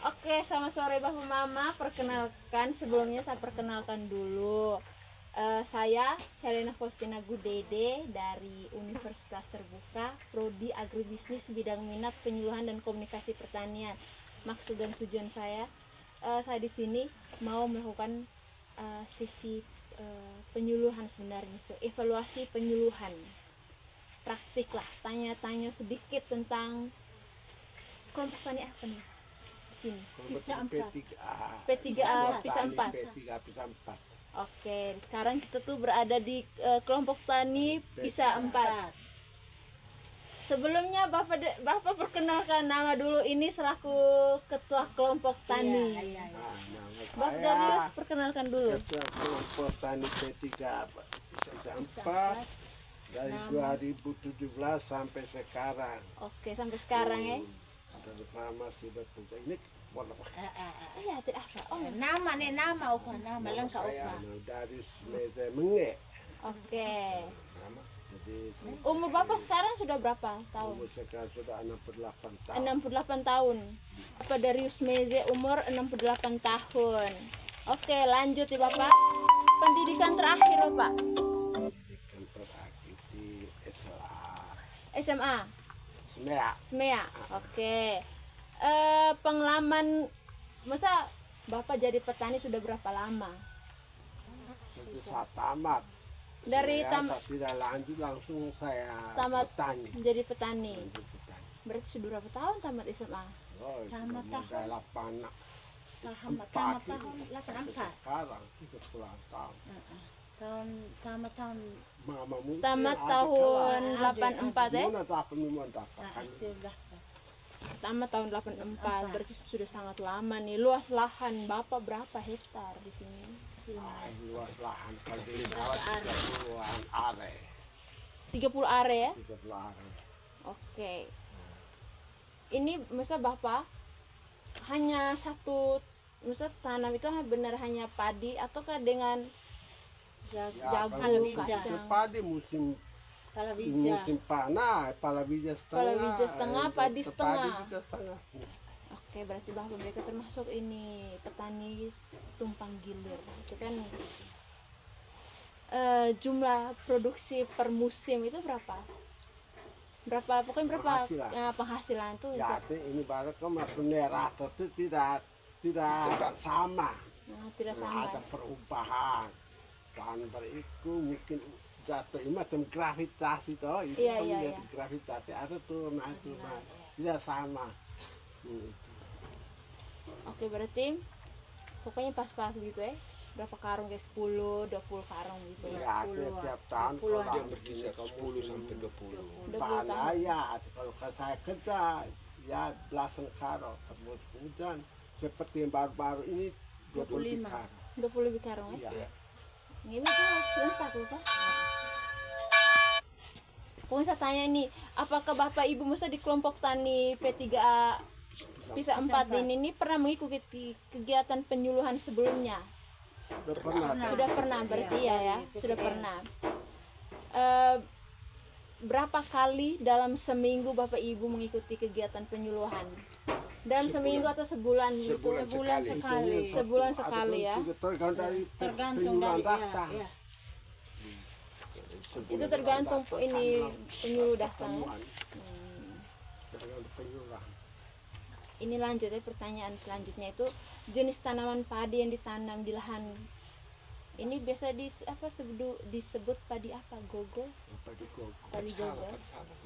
Oke, selamat sore Bapak Mama. Perkenalkan, sebelumnya saya perkenalkan dulu. Saya Helena Faustina Gudede dari Universitas Terbuka, Prodi Agribisnis bidang minat penyuluhan dan komunikasi pertanian. Maksud dan tujuan saya di sini mau melakukan sisi penyuluhan sebenarnya, itu evaluasi penyuluhan. Praktik lah, tanya-tanya sedikit tentang kelompok tani apa nih? Sini. Pisa 4. P3A Pisa 4. P3A Pisa 4. Oke, sekarang kita tuh berada di kelompok tani Pisa 4. Sebelumnya Bapak perkenalkan nama dulu, ini selaku ketua kelompok tani. Nama Bapak saya Darius perkenalkan dulu. ketua kelompok tani P3A Pisa 4 dari 2017 sampai sekarang. Oke, sampai sekarang ya. Sama sudah kerja ini Iya, tidak apa. Oh, Nama nama lengkap saya apa? dari Meze Menge. oke. Jadi Umur Bapak sekarang sudah berapa tahun? umur sekarang sudah 68 tahun. 68 tahun. Bapak Darius Meze umur 68 tahun. Oke, lanjut ya Bapak. Pendidikan terakhir Bapak. Pendidikan terakhir di SMA. SMEA. SMEA. Oke. Pengalaman, masa Bapak jadi petani sudah berapa lama? Itu saya tamat. Dari Saya tidak lanjut langsung saya Tamat. petani. Jadi petani. Lanjut petani. Berarti sudah berapa tahun tamat SMA? Oh, Tamat sudah 8 Tamat tahun 84. sekarang 30 tahun. Tahun Mama mungkin Tamat ada tahun kalah. 84 ya? Mana dapat memang dapat kan? itu dah. Tamat tahun 84. Berarti sudah sangat lama nih. Luas lahan Bapak berapa hektar di sini? Luas lahan kalau di bawah 30-an are. 30 are ya? 30 are. Oke. Ini masa Bapak hanya satu, masa tanam itu benar hanya padi ataukah dengan jagung, kalau kacang? padi musim musim panas, palawija setengah. Palawija setengah, padi setengah. juga setengah. Oke, berarti Bapak mereka termasuk ini petani tumpang gilir. Itu kan jumlah produksi per musim itu berapa? Pokoknya berapa Penghasilan. penghasilan tuh? Jadi ini baru masuk nerah itu tidak sama. Nah, tidak Nah, sama. ada perubahan dan beriku mungkin jatuh ini macam gravitasi toh itu Iya, kan iya, jadi iya. gravitasi ada tuh tidak sama. Oke, berarti pokoknya pas-pas gitu ya. Berapa karung kayak 10, 20 karung gitu. Ya tiap tahun Puluhan. orang Bisa 10 sampai 20. 20 panas tahun. ya kalau saya kerja ya belasan karung terus hujan seperti yang baru-baru ini 20 25. karung. 20 lebih karung ya. Iya. Ini tuh serentak loh Pak. Pokoknya saya tanya nih, apakah Bapak Ibu masa di kelompok tani P3A Pisa 4 ini pernah mengikuti kegiatan penyuluhan sebelumnya? Sudah pernah. Sudah pernah, berarti ya, sudah pernah. Berapa kali dalam seminggu Bapak Ibu mengikuti kegiatan penyuluhan? Dalam seminggu atau sebulan gitu? Sebulan sekali. Sebulan sekali ya. Tergantung dari ya. Itu tergantung ini penyuluh datang ya. Tergantung penyuluhan. Ini lanjut ya, pertanyaan selanjutnya itu jenis tanaman padi yang ditanam di lahan ini biasa disebut padi apa? Gogo? Padi gogo. Padi gogo.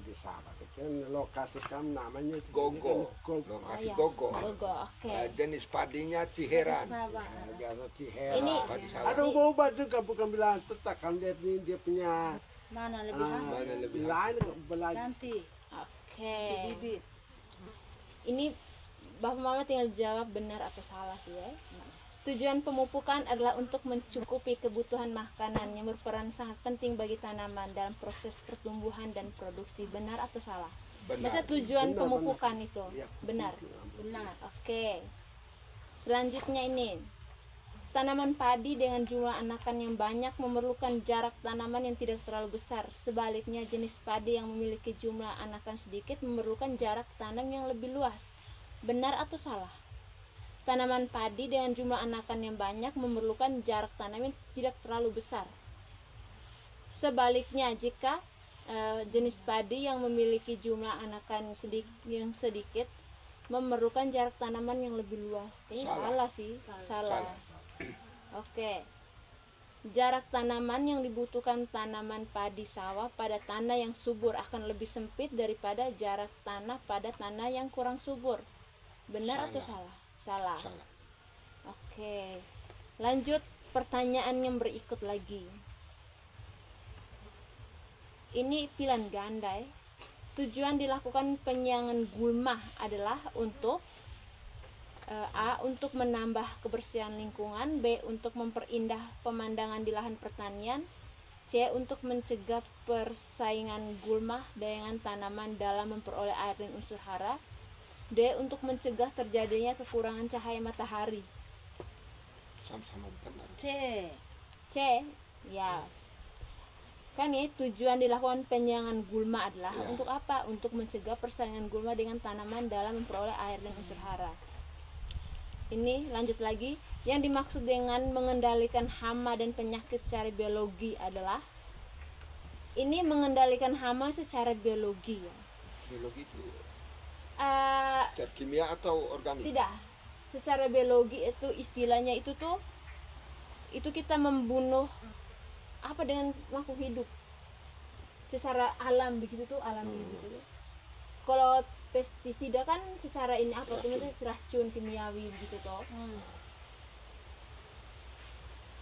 Di sana kan lokasi kami namanya Gogo. Gogo. Lokasi ya. gogo. Gogo, oke. Jenis padinya ciheran. Negara Ciherang. Ini Padi sawah. Ada ubah juga bukan bilang tetap kan dia ini dia punya Mana lebih hasil? Mana lebih lain belajar. Nanti oke. bibit. Ini Bapak Mama tinggal jawab benar atau salah sih ya. Tujuan pemupukan adalah untuk mencukupi kebutuhan makanan yang berperan sangat penting bagi tanaman dalam proses pertumbuhan dan produksi. Benar atau salah? Masa tujuan Benar, pemupukan itu? Iya. Benar. Benar. Oke. Selanjutnya ini. Tanaman padi dengan jumlah anakan yang banyak memerlukan jarak tanaman yang tidak terlalu besar. Sebaliknya, jenis padi yang memiliki jumlah anakan sedikit memerlukan jarak tanam yang lebih luas. Benar atau salah? Tanaman padi dengan jumlah anakan yang banyak memerlukan jarak tanam yang tidak terlalu besar. Sebaliknya, jika jenis padi yang memiliki jumlah anakan yang sedikit memerlukan jarak tanaman yang lebih luas. Kayaknya salah sih, salah. Oke. Jarak tanaman yang dibutuhkan tanaman padi sawah pada tanah yang subur akan lebih sempit daripada jarak tanah pada tanah yang kurang subur. Benar atau salah? Salah. Salah. Oke. Lanjut pertanyaan yang berikut lagi. Ini pilihan ganda ya. Tujuan dilakukan penyiangan gulma adalah untuk A. Untuk menambah kebersihan lingkungan. B. Untuk memperindah pemandangan di lahan pertanian. C. Untuk mencegah persaingan gulma dengan tanaman dalam memperoleh air dan unsur hara. D. Untuk mencegah terjadinya kekurangan cahaya matahari. Sama-sama benar. C. C. Ya. Kan ya, tujuan dilakukan penyiangan gulma adalah Ya. untuk apa? Untuk mencegah persaingan gulma dengan tanaman dalam memperoleh air dan unsur hara. Ini lanjut lagi. Yang dimaksud dengan mengendalikan hama dan penyakit secara biologi adalah ini mengendalikan hama secara biologi ya. Biologi itu Eh, zat kimia atau organik? tidak, secara biologi itu istilahnya itu tuh itu kita membunuh apa dengan makhluk hidup secara alam begitu tuh alam hidup itu. Kalau pestisida kan secara ini apa tuh misalnya racun kimiawi begitu toh.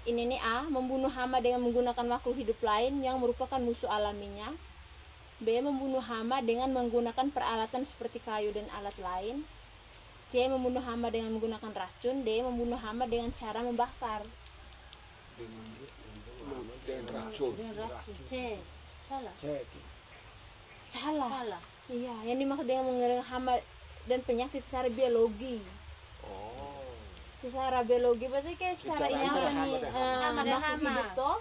Ini nih A, membunuh hama dengan menggunakan makhluk hidup lain yang merupakan musuh alaminya. B. Membunuh hama dengan menggunakan peralatan seperti kayu dan alat lain. C. Membunuh hama dengan menggunakan racun. D. Membunuh hama dengan cara membakar. Dengan racun. Dengan racun. C. Salah. Cek. Salah. Salah. Iya, yang dimaksud dengan menggunakan hama dan penyakit secara biologi. Oh. Secara biologi berarti kayak secara Secara ini apa hama nih? dan hama dan Makhluk hama. hidup toh.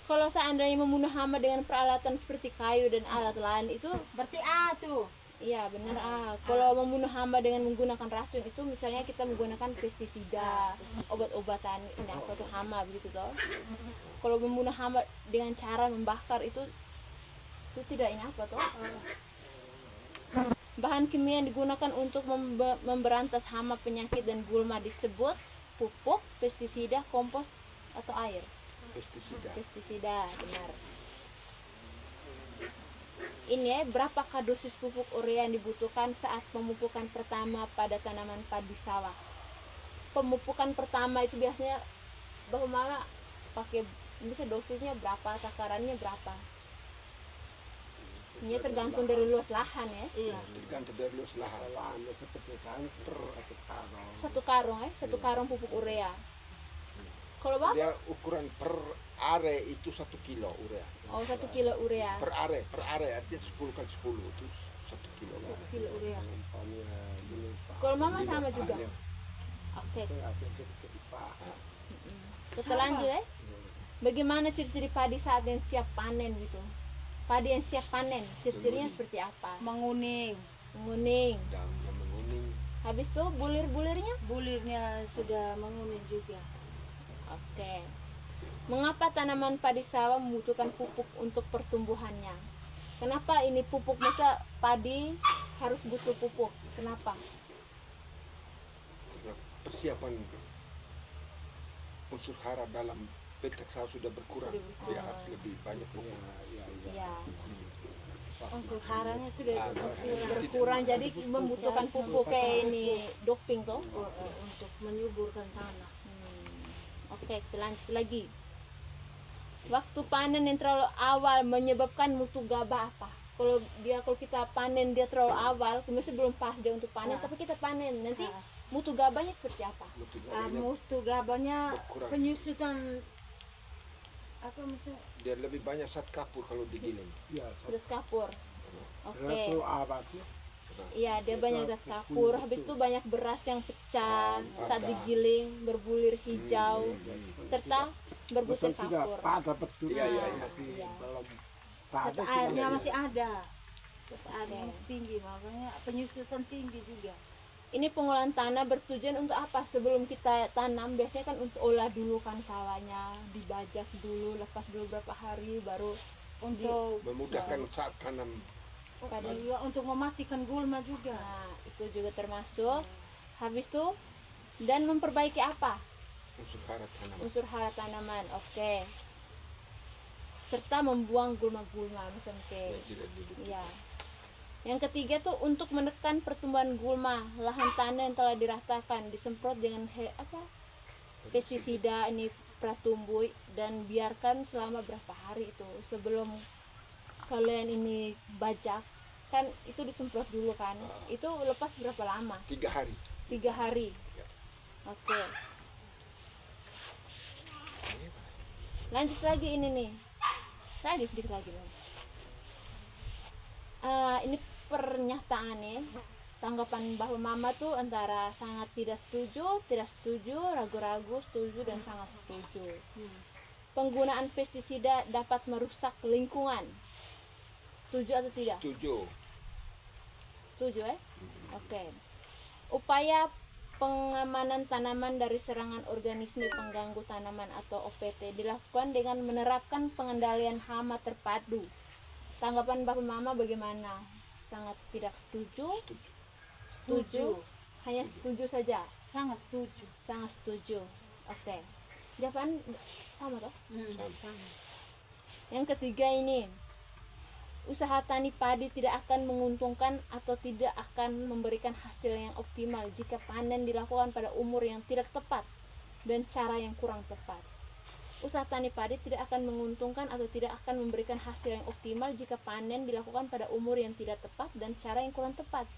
Kalau seandainya membunuh hama dengan peralatan seperti kayu dan alat lain itu Berarti A tuh. iya benar kalau membunuh hama dengan menggunakan racun itu misalnya kita menggunakan pestisida, obat-obatan ini apa tuh hama begitu toh. Kalau membunuh hama dengan cara membakar itu tidak ini apa toh. Bahan kimia yang digunakan untuk memberantas hama, penyakit dan gulma disebut pupuk, pestisida, kompos atau air. Pestisida, benar. Ini ya, berapakah dosis pupuk urea yang dibutuhkan saat pemupukan pertama pada tanaman padi sawah? Pemupukan pertama itu biasanya Bapak Mama pakai bisa dosisnya berapa, takarannya berapa? Ini tergantung dari luas lahan ya. Iya. Tergantung dari luas lahan. Kalau anda seperti kantor atau karong. Satu karung pupuk urea. Kalau Bapak? Dia ukuran per are itu 1 kilo urea. Oh, 1 kilo urea. Per are artinya 10 kali 10 itu 1 kilo. 1 kilo urea. Umpamanya menimpa. Kalau Mama sama juga. Oke. Kita lanjut ya. Bagaimana ciri-ciri padi saat yang siap panen gitu? Padi yang siap panen, ciri-cirinya seperti apa? Menguning. Menguning. Daunnya menguning. Habis itu bulir-bulirnya? Bulirnya sudah menguning juga. Oke. Mengapa tanaman padi sawah membutuhkan pupuk untuk pertumbuhannya? Kenapa ini pupuk? Masa padi harus butuh pupuk? Kenapa? Karena persiapan unsur hara dalam petak sawah sudah berkurang. Dia harus lebih banyak pupuk. Iya. Unsur haranya sudah Berkurang jadi membutuhkan pupuk kayak ini doping tuh. untuk menyuburkan tanah. Oke, kita lanjut lagi. Waktu panen yang terlalu awal menyebabkan mutu gabah apa? Kalau kita panen dia terlalu awal, masih belum pas dia untuk panen, tapi kita panen nanti mutu gabahnya seperti apa? Mutu gabahnya Mutu gabahnya berkurang. penyusutan apa misalnya? Dia lebih banyak zat kapur kalau digiling. Ya, Zat kapur. Oke. itu abadnya. Iya, dia banyak zat kapur. Habis itu banyak beras yang pecah saat digiling, berbulir hijau, serta berbutir Betul sudah kapur. pada betul. Iya. Tapi Iya. belum Zat pada airnya sudah. masih ada. Zat airnya masih tinggi, makanya penyusutan tinggi juga. Ini pengolahan tanah bertujuan untuk apa? Sebelum kita tanam biasanya kan untuk olah dulu kan sawahnya, dibajak dulu, lepas dulu berapa hari baru Untuk Memudahkan saat tanam padi. iya, untuk mematikan gulma juga. Nah, itu juga termasuk. Habis itu dan memperbaiki apa? unsur hara tanaman. Unsur hara tanaman. Oke. Serta membuang gulma-gulma misalnya Yang tidak dibutuhkan. ya. Yang ketiga tuh untuk menekan pertumbuhan gulma, lahan tanah yang telah diratakan disemprot dengan pestisida ini pratumbuh dan biarkan selama berapa hari itu sebelum kalian ini bajak kan itu disemprot dulu kan. Itu lepas berapa lama? 3 hari. 3 hari. Ya. Oke. Lanjut lagi ini nih. Lagi sedikit lagi dong. Ini pernyataannya tanggapan bahwa mama tuh antara sangat tidak setuju, ragu-ragu, setuju dan sangat setuju. Penggunaan pestisida dapat merusak lingkungan. Setuju atau tidak? Setuju. Setuju ya? Oke. Upaya pengamanan tanaman dari serangan organisme pengganggu tanaman atau OPT dilakukan dengan menerapkan pengendalian hama terpadu. Tanggapan Bapak Mama bagaimana? Sangat tidak setuju? Setuju? Hanya setuju saja? Sangat setuju. Sangat setuju. Oke. Jawaban sama toh? Sama. Yang ketiga ini, usaha tani padi tidak akan menguntungkan atau tidak akan memberikan hasil yang optimal jika panen dilakukan pada umur yang tidak tepat dan cara yang kurang tepat. Usaha tani padi tidak akan menguntungkan atau tidak akan memberikan hasil yang optimal jika panen dilakukan pada umur yang tidak tepat dan cara yang kurang tepat.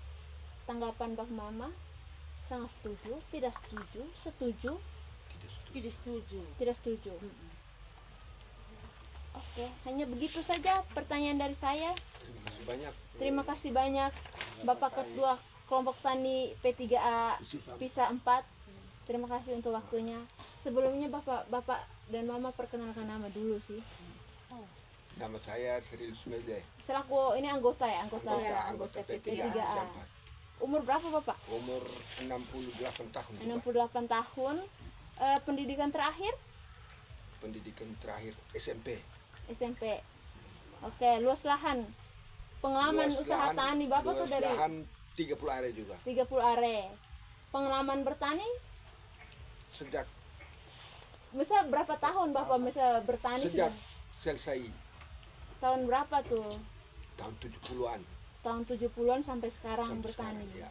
Tanggapan Bak Mama? Sangat setuju, tidak setuju, setuju, Tidak setuju. tidak setuju. Oke, hanya begitu saja pertanyaan dari saya. Terima kasih banyak. Terima kasih banyak Bapak Ketua Kelompok Tani P3A PISA 4. Terima kasih untuk waktunya. Sebelumnya Bapak dan Mama perkenalkan nama dulu sih. Nama saya Sri Lusmede. Selaku ini anggota ya, anggota Anggota P3A. P3A. Umur berapa Bapak? Umur 68 tahun. 68 tahun. Pendidikan terakhir Pendidikan terakhir SMP. SMP. Oke, luas lahan. Pengalaman Luas usaha lahan- tani Bapak tuh luas dari lahan 30 area juga. 30 are. Pengalaman bertani Sejak bisa berapa tahun Bapak bisa bertani sejak sudah? selesai Tahun berapa tuh? tahun 70-an Tahun 70-an sampai sekarang sampai bertani. sekarang, ya.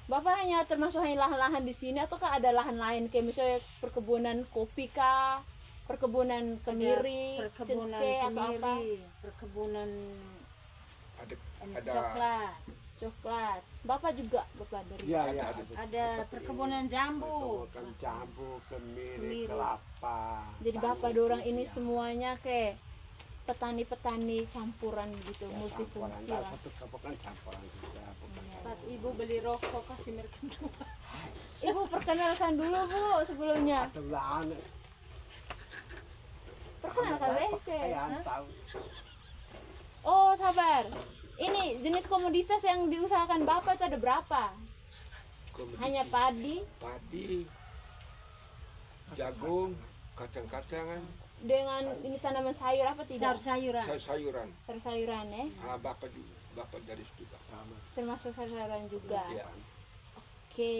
Bapak hanya termasuk hanya lahan-lahan di sini ataukah ada lahan lain kayak misalnya perkebunan kopi kah, perkebunan kemiri, Perkebunan cengkeh atau apa? kemiri, perkebunan Ada coklat, Coklat. Bapak juga Bapak dari Iya, iya. ada perkebunan jambu. Makan jambu, kemiri, Kemiri. kelapa. Jadi tanggung Bapak dorang juga. ini semuanya kayak petani-petani campuran gitu, Ya, multifungsi campuran. lah. Satu kabupaten campuran juga. bukan Saat ibu beli rokok kasih merek dua. Ibu perkenalkan dulu Bu sebelumnya. Ada lahan. Perkenalkan BC. Kayaan tahu. Oh sabar. Ini jenis komoditas yang diusahakan Bapak itu ada berapa? komoditi Hanya padi padi, jagung, kacang-kacangan, dengan ini tanaman sayur apa tidak? Sayur-sayuran. sayur-sayuran. Sayuran ya, Bapak juga, bapak dari situ Pak. Sama. termasuk sayuran juga. Ya. Oke,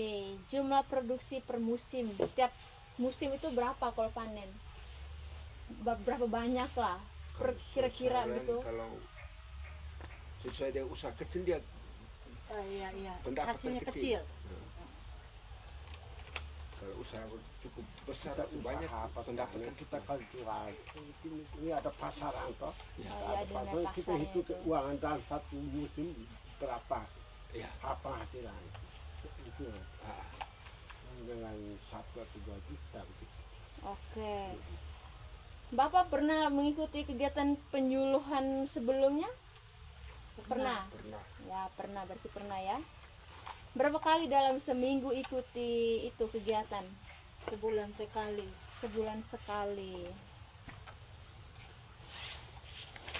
jumlah produksi per musim. Setiap musim itu berapa kalau panen? Berapa banyak lah? Kalau Kira-kira sasaran, gitu. Kalau sesuai dengan usaha kecil dia Iya, iya. pendapatan Hasilnya kecil. Kalau usaha cukup besar Kita itu banyak apa pendapatan kita kalau jual ini ada pasaran toh. Ya. Oh, iya, Ada ada pasar, kita pasarnya hitung itu. keuangan dalam satu musim berapa Ya. apa hasilan itu Ah, dengan 1 atau 2 juta gitu. Oke. Bapak pernah mengikuti kegiatan penyuluhan sebelumnya? Pernah. pernah Ya, pernah berarti pernah ya. Berapa kali dalam seminggu ikuti itu kegiatan? Sebulan sekali. Sebulan sekali.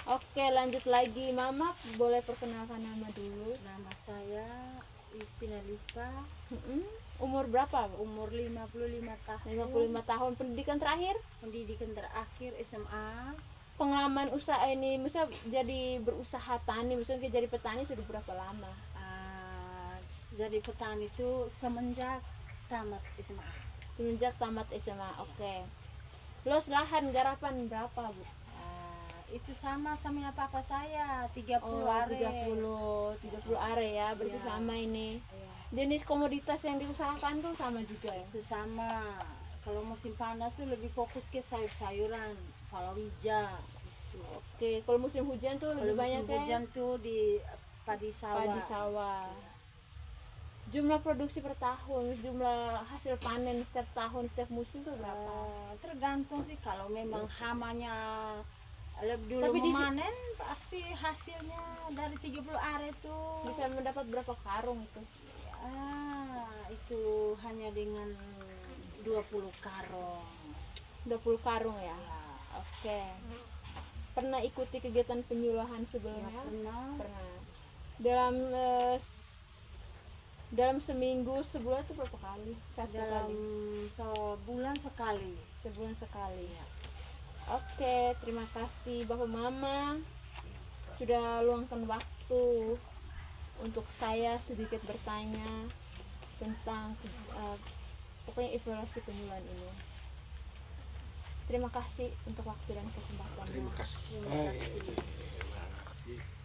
Oke, lanjut lagi. Mama boleh perkenalkan nama dulu. Nama saya Justina Lipa, Umur berapa, Bu? umur 55 tahun. 55 tahun. Pendidikan terakhir? Pendidikan terakhir SMA. Pengalaman usaha ini, misalnya jadi berusaha tani, misalnya jadi petani sudah berapa lama? Jadi petani itu semenjak tamat SMA. Semenjak tamat SMA, oke. Los lahan garapan berapa, Bu? Itu sama papa saya 30 Oh, are. 30 are ya, berarti Iya. sama ini. Iya, Jenis komoditas yang diusahakan tuh sama juga ya? itu sama. Kalau musim panas tuh lebih fokus ke sayur-sayuran, palawija gitu. Oke, kalau musim hujan tuh Kalau lebih banyak musim hujan tuh di padi sawah. padi sawah. Jumlah produksi per tahun, jumlah hasil panen setiap tahun, setiap musim tuh berapa? Tergantung sih, kalau memang hamanya lebih dulu Tapi di- memanen pasti hasilnya dari 30 are tuh Bisa mendapat berapa karung itu? itu hanya dengan 20 karung. 20 karung ya? Oke. Pernah ikuti kegiatan penyuluhan Ya, sebelumnya? pernah. Dalam seminggu, sebulan tuh berapa kali? Satu Dalam kali? sebulan sekali. Sebulan sekali. Oke, terima kasih Bapak Mama sudah luangkan waktu untuk saya sedikit bertanya tentang pokoknya evaluasi penyuluhan ini. Terima kasih untuk waktu dan kesempatannya. Terima kasih. Terima kasih. Terima kasih.